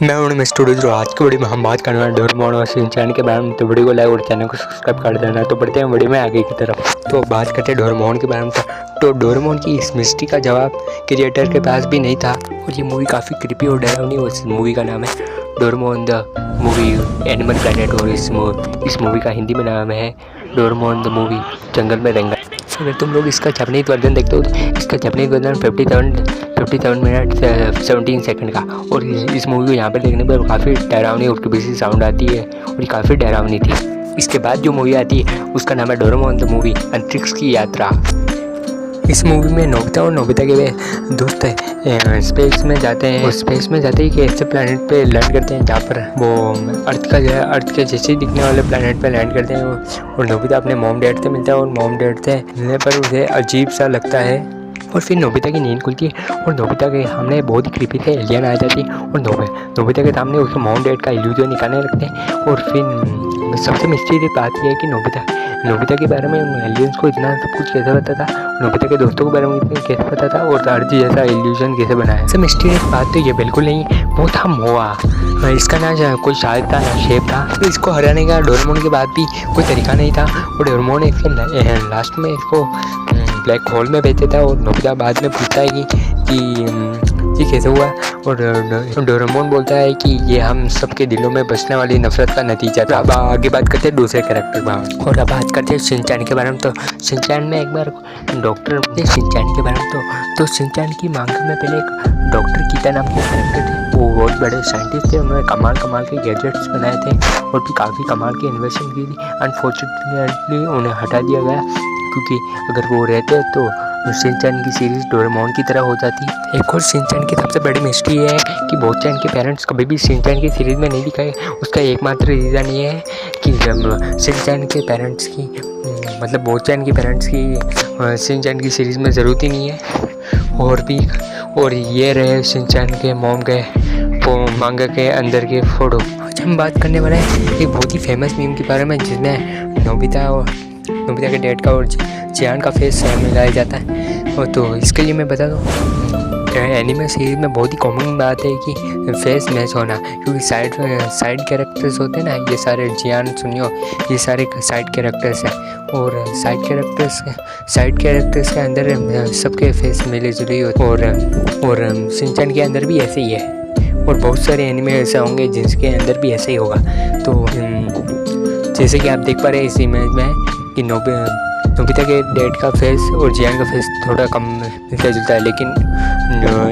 मैं हूं मिस्टर डूजरो। आज की वीडियो में हम बात करने वाले डोरेमोन और शिनचैन के बारे में। तो वीडियो को लाइक और चैनल को सब्सक्राइब कर देना। तो बढ़ते हैं वीडियो में आगे की तरफ। तो बात करते हैं डोरेमोन के बारे में। तो डोरेमोन की इस मिस्ट्री का जवाब क्रिएटर के पास भी नहीं था और ये मूवी काफ़ी क्रिपी और डरावनी। उस मूवी का नाम है Doraemon the movie animal planet और इस मूवी का हिंदी में नाम है डोरेमोन द मूवी जंगल में दंगल। अगर तुम लोग इसका जापानीज वर्जन देखते हो तो इसका जापानीज वर्जन 57 मिनट 17 सेकंड का। और इस मूवी को यहाँ पर देखने पर काफ़ी डरावनी और किसी साउंड आती है और ये काफ़ी डरावनी थी। इसके बाद जो मूवी आती है उसका नाम है डोरेमोन द मूवी अंतरिक्ष की यात्रा। इस मूवी में नोबिता और नोबिता के वे दोस्त स्पेस में जाते हैं और स्पेस में जाते ही कि ऐसे प्लैनेट पे लैंड करते हैं जहाँ पर वो अर्थ के जैसे दिखने वाले प्लैनेट पे लैंड करते हैं। और नोबिता अपने मॉम डैड से मिलता है और मॉम डैड से मिलने पर उसे अजीब सा लगता है और फिर नोबिता की नींद खुलती है और नोबिता के सामने बहुत ही क्रीपी से एलियन आ जाती है और नोबिता के सामने उसके मॉम डैड का इल्यूजन निकालने लगते हैं। और फिर सबसे मिस्टीरियस बात यह है कि नोबिता के बारे में उन एलियंस को इतना सब कुछ कैसे पता था, नोबिता के दोस्तों के बारे में इतना कैसे पता था और अर्थ जैसा इल्यूजन कैसे बनाया। सबसे मिस्टीरियस बात तो ये बिल्कुल नहीं, वो था मोआ। इसका ना कोई शायद था ना शेप था। तो इसको हराने का डोरेमोन के बाद भी कोई तरीका नहीं था और डोरेमोन इसके लास्ट में इसको ब्लैक होल में भेज देता है और नोबिता बाद में पूछता है कि ये कैसे हुआ। और डोरेमोन बोलता है कि ये हम सबके दिलों में बसने वाली नफरत का नतीजा था। अब आगे बात करते हैं दूसरे कैरेक्टर पर और अब बात करते हैं शिनचैन के बारे में। तो शिनचैन में एक बार डॉक्टर शिनचैन के बारे में तो शिनचैन की मांग में पहले एक डॉक्टर कीता नाम के कैरेक्टर थे। वो बहुत बड़े साइंटिस्ट थे, उन्होंने कमाल के गैजेट्स बनाए थे और भी काफ़ी कमाल की इन्वेंशन की थी। अनफॉर्चुनेटली उन्हें हटा दिया गया क्योंकि अगर वो रहते तो शिनचैन की सीरीज़ डोरेमोन की तरह हो जाती। एक और शिनचैन की सबसे बड़ी मिस्ट्री है कि बोचैन के पेरेंट्स कभी भी शिनचैन की सीरीज़ में नहीं दिखाए। उसका एकमात्र रीज़न ये है कि जब शिनचैन के पेरेंट्स की मतलब बोचैन के पेरेंट्स की शिनचैन की सीरीज़ में ज़रूरत ही नहीं है। और ये रहे शिनचैन के मॉम के मांगा के अंदर के फ़ोटो। आज हम बात करने वाले हैं एक बहुत ही फेमस मीम के बारे में जिसमें नोबिता के डैड का और जियान का फेस मिलाया जाता है। और तो इसके लिए मैं बता दूँ एनिमे सीरीज में बहुत ही कॉमन बात है कि फेस मैच होना, क्योंकि साइड कैरेक्टर्स होते हैं ना, ये सारे जियान सुनियो ये सारे साइड कैरेक्टर्स हैं और साइड कैरेक्टर्स के अंदर सबके फेस मिले जुले होते और शिनचैन के अंदर भी ऐसे ही है और बहुत सारे एनिमे ऐसे होंगे जिसके अंदर भी ऐसे ही होगा। तो जैसे कि आप देख पा रहे हैं इस इमेज में कि नोबिता के डैड का फेस और जियान का फेस थोड़ा कम मिलता जुलता है, लेकिन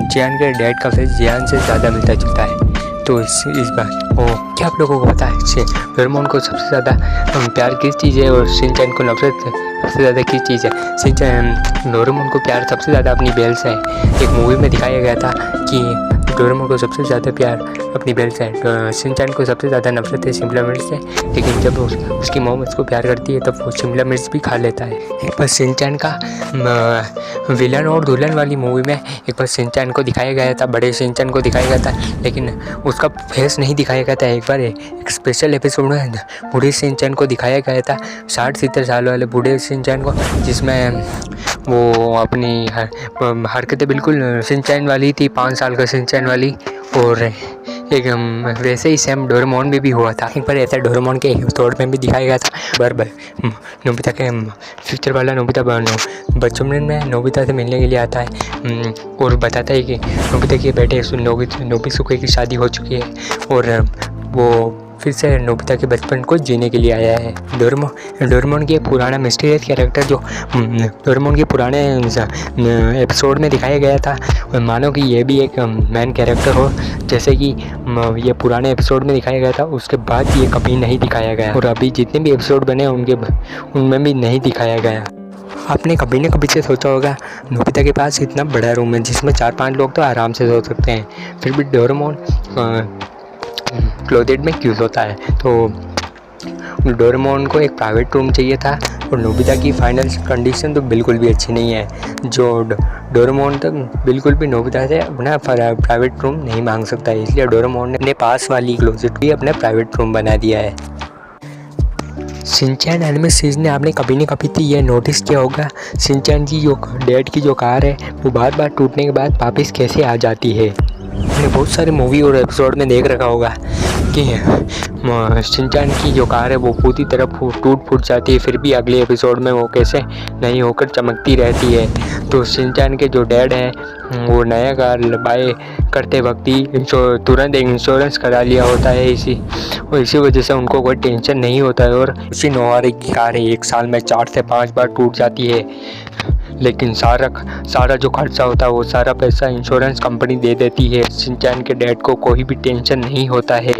जियान के डैड का फेस जियान से ज़्यादा मिलता जुलता है। तो इस बार क्या आप लोगों को पता है डोरेमोन को सबसे ज़्यादा प्यार किस चीज़ है और शिनचैन को नफरत सबसे ज़्यादा किस चीज़ है? डोरेमोन को प्यार सबसे ज़्यादा अपनी बेल से है। एक मूवी में दिखाया गया था कि डोरेमोन को सबसे ज़्यादा प्यार अपनी बेल से है, शिनचैन को सबसे ज़्यादा नफरत है शिमला मिर्च से। लेकिन जब उसकी मॉम उसको प्यार करती है तब वो शिमला मिर्च भी खा लेता है। एक बार शिनचैन का विलन और दुल्हन वाली मूवी में एक बार शिनचैन को दिखाया गया था, बड़े शिनचैन को दिखाया गया था, लेकिन उसका फेस नहीं दिखाया गया था। एक बार एक स्पेशल एपिसोड में बूढ़े शिनचैन को दिखाया गया था, 60-70 साल वाले बूढ़े शिनचैन को, जिसमें वो अपनी हरकतें बिल्कुल शिनचैन वाली थी, 5 साल का शिनचैन वाली। और एक वैसे ही सेम डोरेमोन में भी हुआ था। एक बार ऐसा डोरेमोन के एपिसोड में भी दिखाया गया था। नोबिता के फ्यूचर वाला नोबिता बचपन में नोबिता से मिलने के लिए आता है और बताता है कि नोबिता के बेटे नोबिसुके की शादी हो चुकी है और वो फिर से नोबिता के बचपन को जीने के लिए आया है। डोरेमोन के पुराना मिस्टीरियस कैरेक्टर जो डोरेमोन के पुराने एपिसोड में दिखाया गया था, मानो कि ये भी एक मेन कैरेक्टर हो, जैसे कि ये पुराने एपिसोड में दिखाया गया था, उसके बाद ये कभी नहीं दिखाया गया और अभी जितने भी एपिसोड बने उनमें भी नहीं दिखाया गया। आपने कभी न कभी से सोचा होगा नोबिता के पास इतना बड़ा रूम है जिसमें 4-5 लोग तो आराम से सो सकते हैं, फिर भी डोरेमोन क्लोजेट में क्यों होता है? तो डोरेमोन को एक प्राइवेट रूम चाहिए था और नोबिता की फाइनेंशियल कंडीशन तो बिल्कुल भी अच्छी नहीं है, जो डोरेमोन तक बिल्कुल भी नोबिता से अपना प्राइवेट रूम नहीं मांग सकता है, इसलिए डोरेमोन ने अपने पास वाली क्लोजेट भी अपना प्राइवेट रूम बना दिया है। शिनचैन एनिमे सीरीज ने आपने कभी न कभी तो ये नोटिस किया होगा शिनचैन की जो डैड की जो कार है वो बार बार टूटने के बाद वापस कैसे आ जाती है। मैंने बहुत सारे मूवी और एपिसोड में देख रखा होगा कि शिनचैन की जो कार है वो पूरी तरह टूट फूट जाती है, फिर भी अगले एपिसोड में वो कैसे नई होकर चमकती रहती है। तो शिनचैन के जो डैड है वो नया कार बाय करते वक्त ही तुरंत एक इंश्योरेंस करा लिया होता है इसी वजह से उनको कोई टेंशन नहीं होता है। और उसी नोआरे की कार है 1 साल में 4 से 5 बार टूट जाती है, लेकिन सारा जो खर्चा होता है वो सारा पैसा इंश्योरेंस कंपनी दे देती है। शिनचैन के डैड को कोई भी टेंशन नहीं होता है।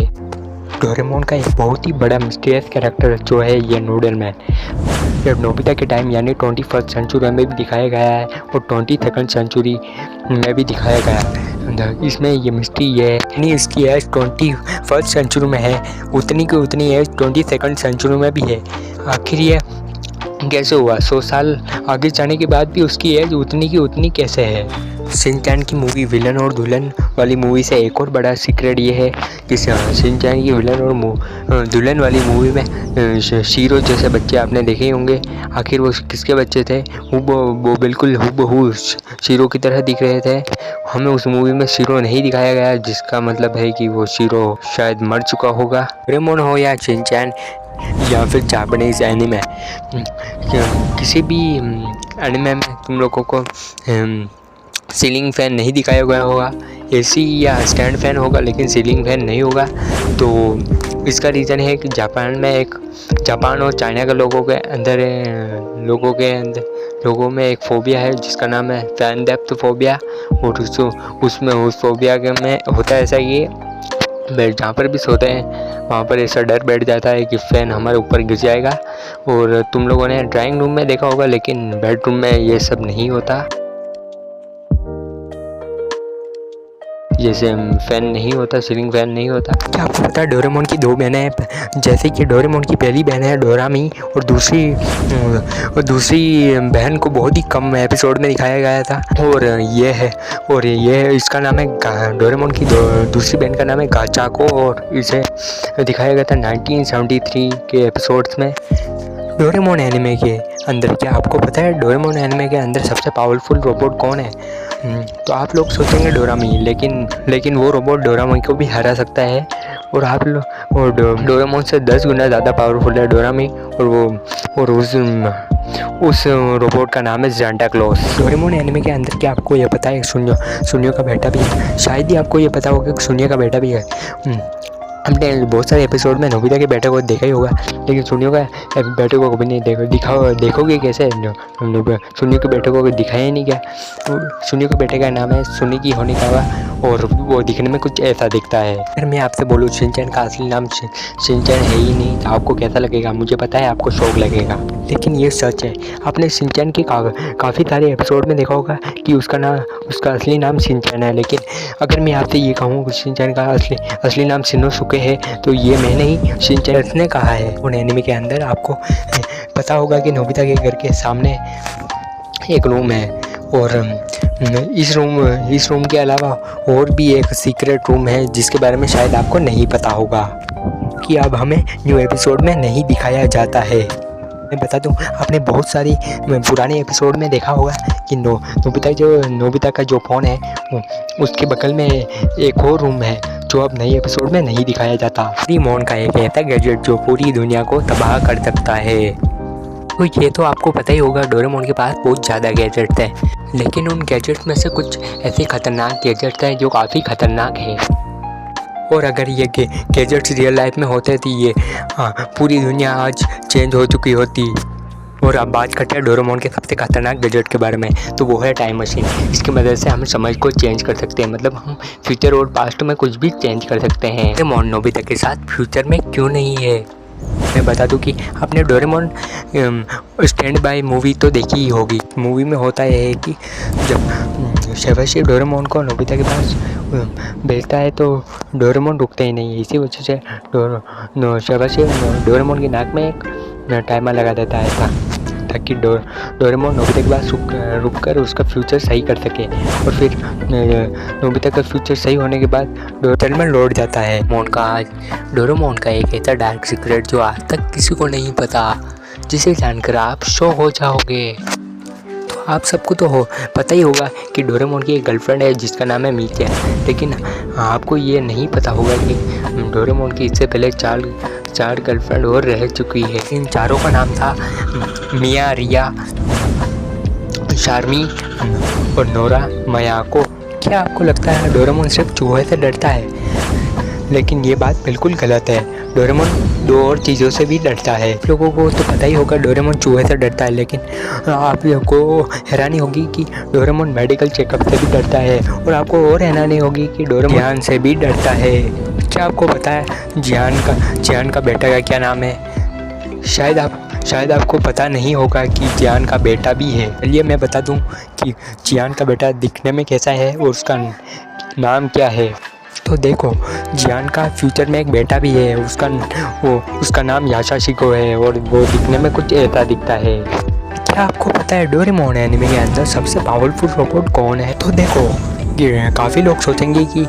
डोरेमोन का एक बहुत ही बड़ा मिस्टीरियस कैरेक्टर जो है ये नूडलमैन, जब नोबिता के टाइम यानी 21st सेंचुरी में भी दिखाया गया है और 22nd सेंचुरी में भी दिखाया गया है। इसमें ये मिस्ट्री ये है यानी इसकी एज 21st सेंचुरी में है उतनी की उतनी एज 22nd सेंचुरी में भी है। आखिर ये कैसे हुआ? 100 साल आगे जाने के बाद भी उसकी एज उतनी की उतनी कैसे है? शिनचैन की मूवी विलन और दुल्हन वाली मूवी से एक और बड़ा सीक्रेट ये है कि शिनचैन की विलन और दुल्हन वाली मूवी में शीरो जैसे बच्चे आपने देखे होंगे। आखिर वो किसके बच्चे थे? वो बिल्कुल हूबहू शीरो की तरह दिख रहे थे। हमें उस मूवी में शीरो नहीं दिखाया गया, जिसका मतलब है कि वो शीरो शायद मर चुका होगा। डोरेमोन हो या शिनचैन या फिर जापानीज़ एनिमे, किसी भी एनिमे में तुम लोगों को सीलिंग फ़ैन नहीं दिखाया गया होगा। एसी या स्टैंड फ़ैन होगा लेकिन सीलिंग फ़ैन नहीं होगा। तो इसका रीज़न है कि जापान और चाइना के लोगों में एक फ़ोबिया है जिसका नाम है फ़ैन डेप्थ फ़ोबिया। और उस फ़ोबिया के में होता है ऐसा ये जहाँ पर भी सोते हैं वहाँ पर ऐसा डर बैठ जाता है कि फ़ैन हमारे ऊपर गिर जाएगा। और तुम लोगों ने ड्राइंग रूम में देखा होगा लेकिन बेडरूम में ये सब नहीं होता। जैसे फ़ैन नहीं होता, सीलिंग फ़ैन नहीं होता। क्या आपको पता है डोरेमोन की 2 बहनें हैं? जैसे कि डोरेमोन की पहली बहन है डोरामी और दूसरी बहन को बहुत ही कम एपिसोड में दिखाया गया था। और ये इसका नाम है डोरेमोन की दूसरी बहन का नाम है गाचाको और इसे दिखाया गया था 1973 के एपिसोड्स में। डोरेमोन एनिमे के अंदर क्या आपको पता है डोरेमोन एनिमे के अंदर सबसे पावरफुल रोबोट कौन है? तो आप लोग सोचेंगे डोरामी, लेकिन वो रोबोट डोरामी को भी हरा सकता है। और डोरेमोन से 10 गुना ज़्यादा पावरफुल है डोरामी। और उस रोबोट का नाम है ज़ांटा क्लॉस। डोरेमोन एनिमे के अंदर क्या आपको ये पता है सुनियो का बेटा भी है? शायद ही आपको ये पता होगा कि सुनियो का बेटा भी है। हमने बहुत सारे एपिसोड में नोबिता के बेटे को देखा ही होगा, लेकिन सुनियो का बेटे को कभी नहीं देखोगे कैसे? सुनियो के बेटे को दिखाया ही नहीं गया। सुनियो के बेटे का नाम है सुनिकी होनिकावा और वो दिखने में कुछ ऐसा दिखता है। अगर मैं आपसे बोलूँ शिनचैन का असली नाम शिनचैन है ही नहीं तो आपको कैसा लगेगा? मुझे पता है आपको शौक लगेगा, लेकिन ये सच है। आपने शिनचैन के काफ़ी सारे एपिसोड में देखा होगा कि उसका असली नाम शिनचैन है। लेकिन अगर मैं आपसे ये कहूँ कि शिनचैन का असली नाम शिनोसुके है तो ये मैं नहीं, शिनचैन ने कहा है। उन एनिमे के अंदर आपको पता होगा कि नोबिता के घर के सामने एक रूम है और इस रूम के अलावा और भी एक सीक्रेट रूम है जिसके बारे में शायद आपको नहीं पता होगा कि अब हमें न्यू एपिसोड में नहीं दिखाया जाता है। मैं बता दूं, आपने बहुत सारी पुराने एपिसोड में देखा होगा कि नोबिता का जो फ़ोन है उसके बगल में एक और रूम है जो अब नए एपिसोड में नहीं दिखाया जाता। डोरेमोन का एक ऐसा गैजेट जो पूरी दुनिया को तबाह कर सकता है। तो ये तो आपको पता ही होगा डोरेमोन के पास बहुत ज़्यादा गैजेट्स हैं, लेकिन उन गैजेट्स में से कुछ ऐसे ख़तरनाक गैजेट्स हैं जो काफ़ी ख़तरनाक है। और अगर ये गैजेट्स रियल लाइफ में होते तो ये पूरी दुनिया आज चेंज हो चुकी होती। और अब बात करते हैं डोरेमोन के सबसे खतरनाक गैजेट के बारे में, तो वो है टाइम मशीन। इसकी मदद से हम समझ को चेंज कर सकते हैं, मतलब हम फ्यूचर और पास्ट में कुछ भी चेंज कर सकते हैं। डोरेमोन नोबिता के साथ फ्यूचर में क्यों नहीं है? मैं बता दूं कि आपने डोरेमोन स्टैंड बाय मूवी तो देखी ही होगी। मूवी में होता है कि जब शिवाशी डोरेमोन को नोबिता के पास भेजता है तो डोरेमोन रुकते ही नहीं है। इसी वजह से शिवाशी डोरेमोन की नाक में एक टाइमर लगा देता है ताकि डोरेमोन नोबिता के पास रुक कर उसका फ्यूचर सही कर सके। और फिर नोबिता का फ्यूचर सही होने के बाद टाइमर लौट जाता है। डोरेमोन का एक ऐसा डार्क सीक्रेट जो आज तक किसी को नहीं पता, जिसे जानकर आप शॉक हो जाओगे। तो आप सबको तो पता ही होगा कि डोरेमोन की एक गर्लफ्रेंड है जिसका नाम है मीका, लेकिन आपको ये नहीं पता होगा कि डोरेमोन की इससे पहले चार गर्लफ्रेंड और रह चुकी है। इन चारों का नाम था मिया, रिया, शार्मी और नोरा मयाको। क्या आपको लगता है डोरेमोन सिर्फ चूहे से डरता है? लेकिन ये बात बिल्कुल गलत है। डोरेमोन 2 और चीज़ों से भी डरता है। आप लोगों को तो पता ही होगा डोरेमोन चूहे से डरता है, लेकिन आप लोगों को हैरानी होगी कि डोरेमोन मेडिकल चेकअप से भी डरता है। और आपको और हैरानी होगी कि डोरेमोन जियान से भी डरता है। क्या आपको पता है जियान का बेटा का क्या नाम है? शायद आपको पता नहीं होगा कि जियान का बेटा भी है। चलिए मैं बता दूं कि जियान का बेटा दिखने में कैसा है और उसका नाम क्या है। तो देखो, जियान का फ्यूचर में एक बेटा भी है। उसका नाम याशाशिको है और वो दिखने में कुछ ऐसा दिखता है। क्या आपको पता है डोरेमोन एनिमे के अंदर सबसे पावरफुल रोबोट कौन है? तो देखो, काफ़ी लोग सोचेंगे कि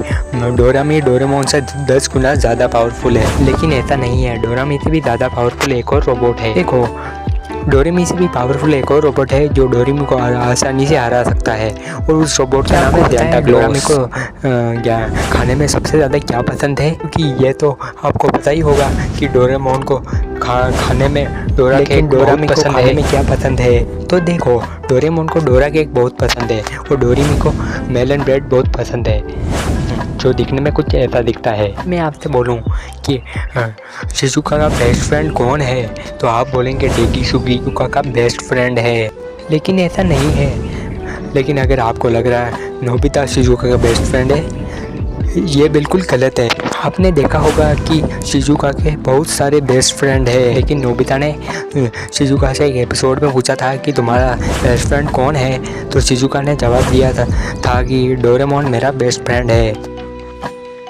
डोरामी डोरेमोन से 10 गुना ज़्यादा पावरफुल है, लेकिन ऐसा नहीं है। डोरामी से भी ज़्यादा पावरफुल एक और रोबोट है। देखो, डोरेमी से भी पावरफुल एक और रोबोट है जो डोरेमी को आसानी से हरा सकता है, और उस रोबोट का नाम है सेंटा क्लॉज। डोरेमी को खाने में सबसे ज़्यादा क्या पसंद है? क्योंकि ये तो आपको पता ही होगा कि डोरेमोन को खाने में डोरामी को खाने में क्या पसंद है। तो देखो, डोरेमोन को डोरा केक बहुत पसंद है और डोरेमी को मेलन ब्रेड बहुत पसंद है, जो दिखने में कुछ ऐसा दिखता है। मैं आपसे बोलूं कि शिजुका का बेस्ट फ्रेंड कौन है, तो आप बोलेंगे डेकी शिजुका का बेस्ट फ्रेंड है, लेकिन ऐसा नहीं है। लेकिन अगर आपको लग रहा है नोबिता शिजुका का बेस्ट फ्रेंड है, ये बिल्कुल गलत है। आपने देखा होगा कि शिजुका के बहुत सारे बेस्ट फ्रेंड है, लेकिन नोबिता ने शिजुका से एक एपिसोड में पूछा था कि तुम्हारा बेस्ट फ्रेंड कौन है, तो शिजुका ने जवाब दिया था कि डोरेमोन मेरा बेस्ट फ्रेंड है।